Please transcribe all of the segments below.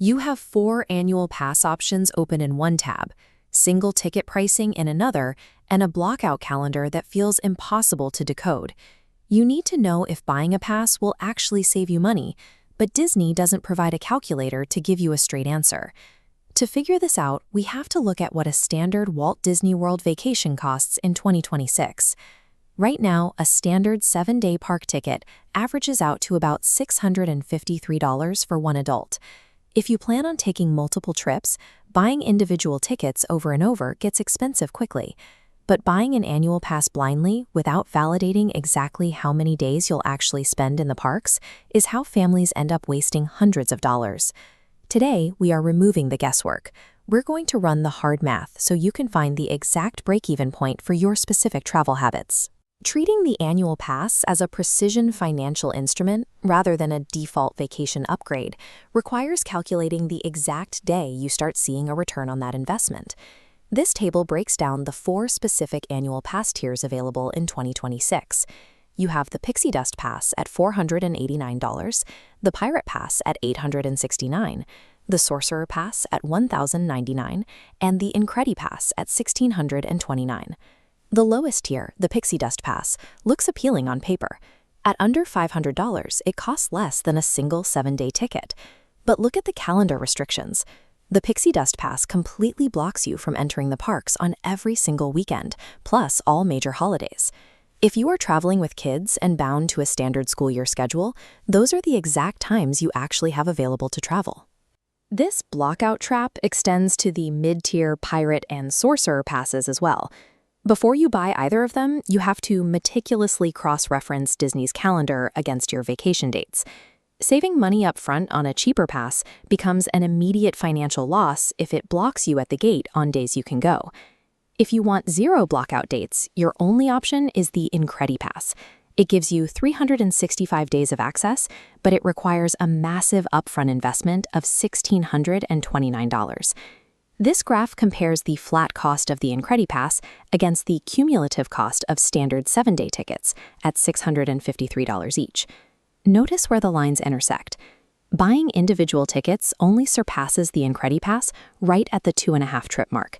You have 4 annual pass options open in one tab, single ticket pricing in another, and a blockout calendar that feels impossible to decode. You need to know if buying a pass will actually save you money, but Disney doesn't provide a calculator to give you a straight answer. To figure this out, we have to look at what a standard Walt Disney World vacation costs in 2026. Right now, a standard 7-day park ticket averages out to about $653 for one adult. If you plan on taking multiple trips, buying individual tickets over and over gets expensive quickly. But buying an annual pass blindly, without validating exactly how many days you'll actually spend in the parks, is how families end up wasting hundreds of dollars. Today, we are removing the guesswork. We're going to run the hard math so you can find the exact break-even point for your specific travel habits. Treating the annual pass as a precision financial instrument rather than a default vacation upgrade requires calculating the exact day you start seeing a return on that investment. This table breaks down the 4 specific annual pass tiers available in 2026. You have the Pixie Dust Pass at $489, the Pirate Pass at $869, the Sorcerer Pass at $1,099, and the Incredi-Pass at $1,629. The lowest tier, the Pixie Dust Pass, looks appealing on paper. At under $500, it costs less than a single 7-day ticket. But look at the calendar restrictions. The Pixie Dust Pass completely blocks you from entering the parks on every single weekend, plus all major holidays. If you are traveling with kids and bound to a standard school year schedule, those are the exact times you actually have available to travel. This blockout trap extends to the mid-tier Pirate and Sorcerer Passes as well. Before you buy either of them, you have to meticulously cross-reference Disney's calendar against your vacation dates. Saving money up front on a cheaper pass becomes an immediate financial loss if it blocks you at the gate on days you can go. If you want 0 blockout dates, your only option is the Incredi-Pass. It gives you 365 days of access, but it requires a massive upfront investment of $1,629. This graph compares the flat cost of the Incredi-Pass against the cumulative cost of standard 7-day tickets at $653 each. Notice where the lines intersect. Buying individual tickets only surpasses the Incredi-Pass right at the 2.5 trip mark.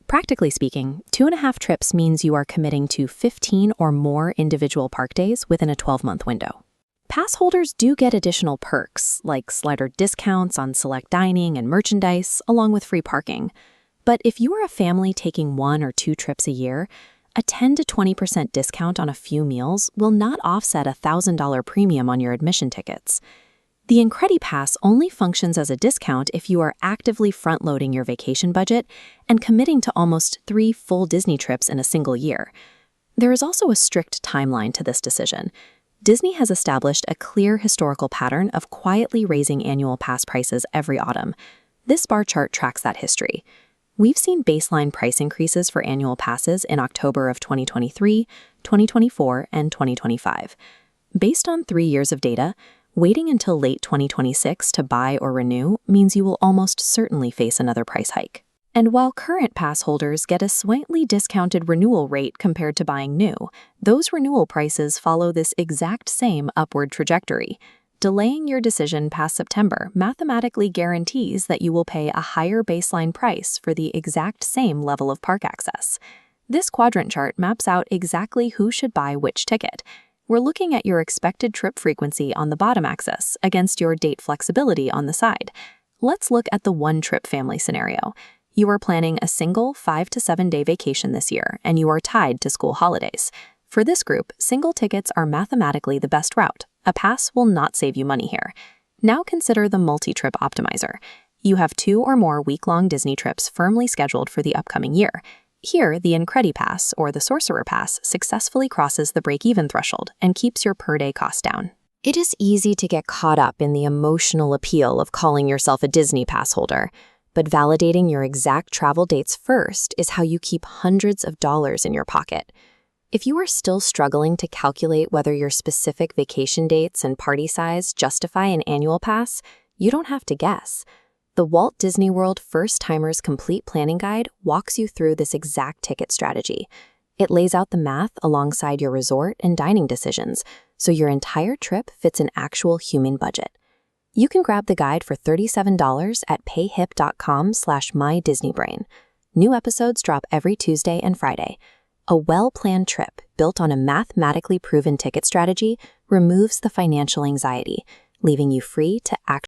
Practically speaking, 2.5 trips means you are committing to 15 or more individual park days within a 12-month window. Pass holders do get additional perks, like slider discounts on select dining and merchandise, along with free parking. But if you are a family taking 1 or 2 trips a year, a 10 to 20% discount on a few meals will not offset a $1,000 premium on your admission tickets. The Incredi-Pass only functions as a discount if you are actively front-loading your vacation budget and committing to almost 3 full Disney trips in a single year. There is also a strict timeline to this decision. Disney has established a clear historical pattern of quietly raising annual pass prices every autumn. This bar chart tracks that history. We've seen baseline price increases for annual passes in October of 2023, 2024, and 2025. Based on 3 years of data, waiting until late 2026 to buy or renew means you will almost certainly face another price hike. And while current pass holders get a slightly discounted renewal rate compared to buying new, those renewal prices follow this exact same upward trajectory. Delaying your decision past September mathematically guarantees that you will pay a higher baseline price for the exact same level of park access. This quadrant chart maps out exactly who should buy which ticket. We're looking at your expected trip frequency on the bottom axis against your date flexibility on the side. Let's look at the one-trip family scenario. You are planning a single 5 to 7-day vacation this year, and you are tied to school holidays. For this group, single tickets are mathematically the best route. A pass will not save you money here. Now consider the multi-trip optimizer. You have 2 or more week-long Disney trips firmly scheduled for the upcoming year. Here, the Incredi-Pass or the Sorcerer Pass successfully crosses the break-even threshold and keeps your per-day cost down. It is easy to get caught up in the emotional appeal of calling yourself a Disney pass holder. But validating your exact travel dates first is how you keep hundreds of dollars in your pocket. If you are still struggling to calculate whether your specific vacation dates and party size justify an annual pass, you don't have to guess. The Walt Disney World First Timers Complete Planning Guide walks you through this exact ticket strategy. It lays out the math alongside your resort and dining decisions, so your entire trip fits an actual human budget. You can grab the guide for $37 at payhip.com/mydisneybrain. New episodes drop every Tuesday and Friday. A well-planned trip built on a mathematically proven ticket strategy removes the financial anxiety, leaving you free to act